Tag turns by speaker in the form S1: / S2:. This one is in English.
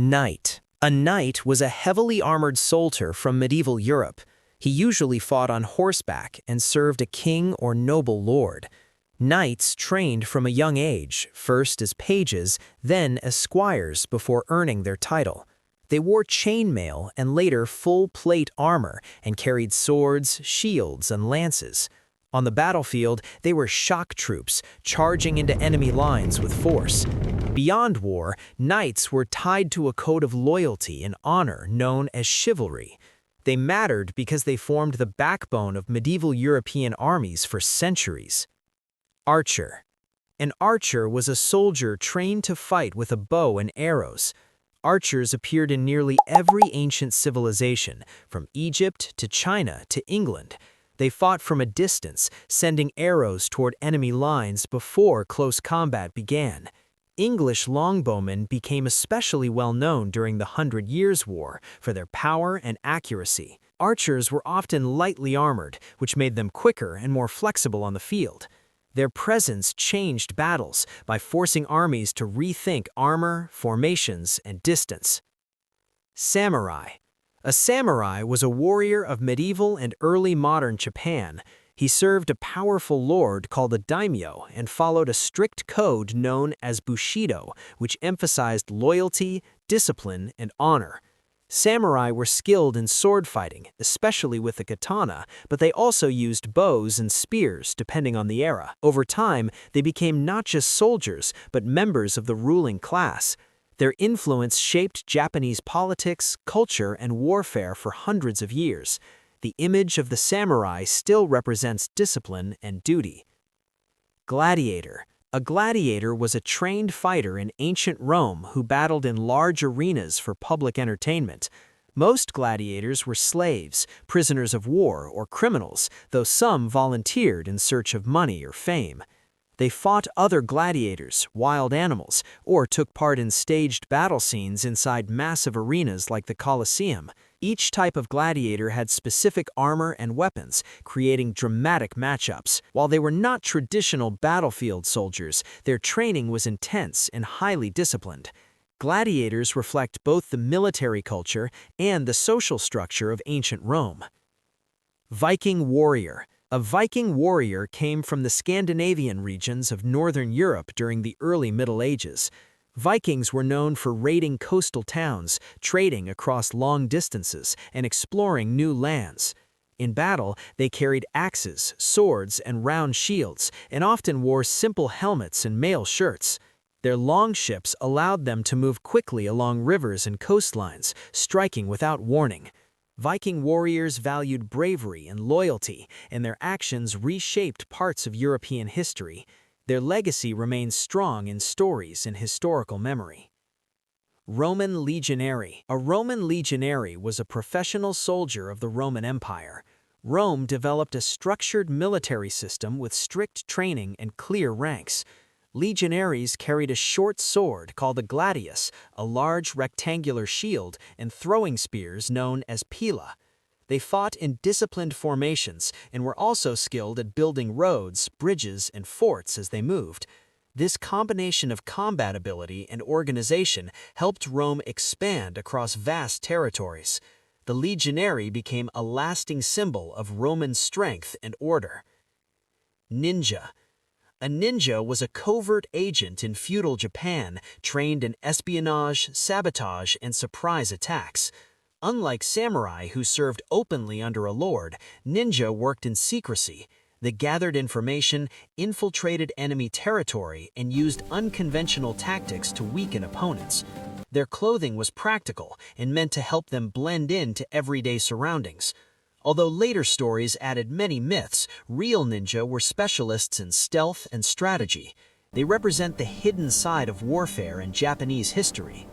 S1: Knight. A knight was a heavily armored soldier from medieval Europe. He usually fought on horseback and served a king or noble lord. Knights trained from a young age, first as pages, then as squires before earning their title. They wore chainmail and later full-plate armor and carried swords, shields, and lances. On the battlefield, they were shock troops, charging into enemy lines with force. Beyond war, knights were tied to a code of loyalty and honor known as chivalry. They mattered because they formed the backbone of medieval European armies for centuries. Archer. An archer was a soldier trained to fight with a bow and arrows. Archers appeared in nearly every ancient civilization, from Egypt to China to England. They fought from a distance, sending arrows toward enemy lines before close combat began. English longbowmen became especially well known during the 100 Years' War for their power and accuracy. Archers were often lightly armored, which made them quicker and more flexible on the field. Their presence changed battles by forcing armies to rethink armor, formations, and distance. Samurai. A samurai was a warrior of medieval and early modern Japan. He served a powerful lord called a daimyo and followed a strict code known as bushido, which emphasized loyalty, discipline, and honor. Samurai were skilled in sword fighting, especially with the katana, but they also used bows and spears depending on the era. Over time, they became not just soldiers, but members of the ruling class. Their influence shaped Japanese politics, culture, and warfare for hundreds of years. The image of the samurai still represents discipline and duty. Gladiator. A gladiator was a trained fighter in ancient Rome who battled in large arenas for public entertainment. Most gladiators were slaves, prisoners of war, or criminals, though some volunteered in search of money or fame. They fought other gladiators, wild animals, or took part in staged battle scenes inside massive arenas like the Colosseum. Each type of gladiator had specific armor and weapons, creating dramatic matchups. While they were not traditional battlefield soldiers, their training was intense and highly disciplined. Gladiators reflect both the military culture and the social structure of ancient Rome. Viking warrior. A Viking warrior came from the Scandinavian regions of Northern Europe during the early Middle Ages. Vikings were known for raiding coastal towns, trading across long distances, and exploring new lands. In battle, they carried axes, swords, and round shields, and often wore simple helmets and mail shirts. Their long ships allowed them to move quickly along rivers and coastlines, striking without warning. Viking warriors valued bravery and loyalty, and their actions reshaped parts of European history. Their legacy remains strong in stories and historical memory. Roman legionary. A Roman legionary was a professional soldier of the Roman Empire. Rome developed a structured military system with strict training and clear ranks. Legionaries carried a short sword called a gladius, a large rectangular shield, and throwing spears known as pila. They fought in disciplined formations and were also skilled at building roads, bridges, and forts as they moved. This combination of combat ability and organization helped Rome expand across vast territories. The legionary became a lasting symbol of Roman strength and order. Ninja. A ninja was a covert agent in feudal Japan, trained in espionage, sabotage, and surprise attacks. Unlike samurai who served openly under a lord, ninja worked in secrecy. They gathered information, infiltrated enemy territory, and used unconventional tactics to weaken opponents. Their clothing was practical and meant to help them blend into everyday surroundings. Although later stories added many myths, real ninja were specialists in stealth and strategy. They represent the hidden side of warfare in Japanese history.